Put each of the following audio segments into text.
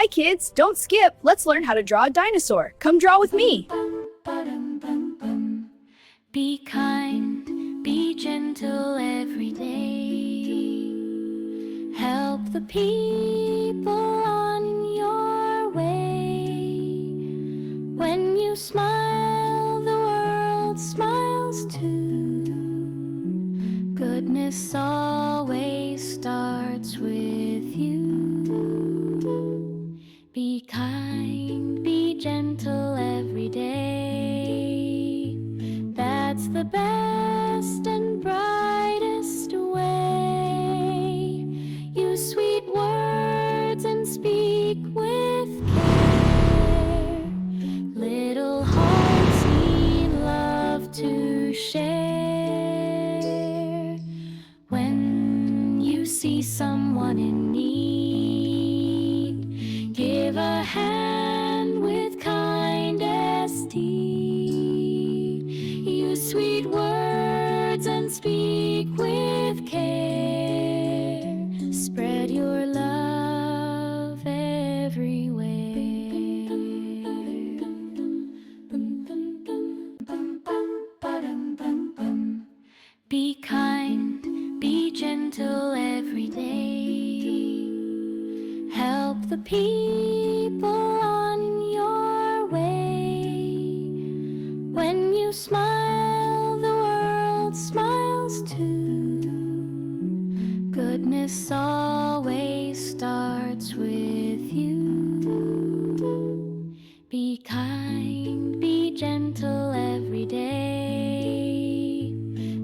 Hi kids, don't skip. Let's learn how to draw a dinosaur. Come draw with me. Be kind, be gentle every day. Help the people on your way. When you smile, the world smiles too. Goodness always starts with you. Be kind, be gentle every day. That's the best and brightest way. Use sweet words and speak with care. Little hearts need love to share. When you see someone in need, give a hand with kind esteem. Use sweet words and speak with care. Spread your love everywhere. Be kind, be gentle every day. Help the people on your way. When you smile, the world smiles too. Goodness always starts with you. Be kind, be gentle every day.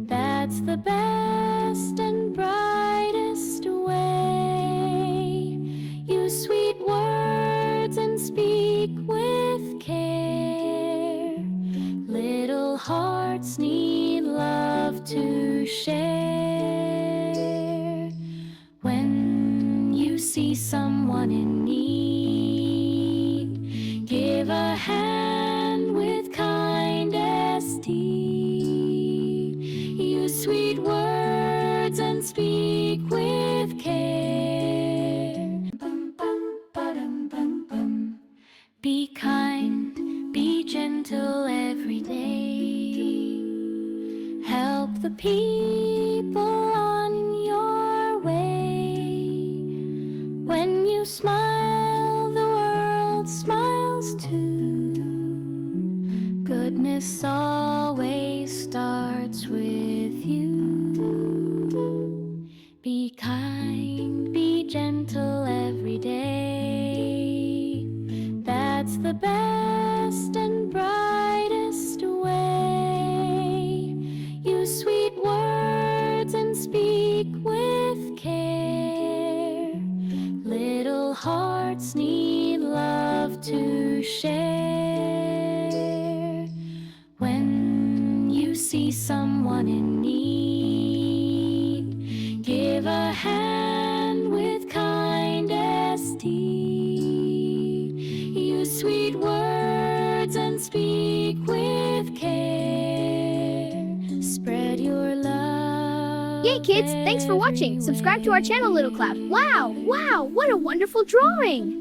That's the best and brightest way. Use sweet words and speak with care. Little hearts need love to share. When you see someone in need, give a hand with kind esteem. Use sweet words and speak with care. Be kind, be gentle every day. Help the people on your way. When you smile, the world smiles too. Goodness always starts with you. Be kind, be gentle every day. That's the best and brightest way. Use sweet words and speak with care. Little hearts need love to share. When you see someone in need, give a hand with kind esteem. Use sweet words and speak with care. Spread your love. Yay kids, thanks for watching. Subscribe to our channel Little Cloud. Wow, what a wonderful drawing.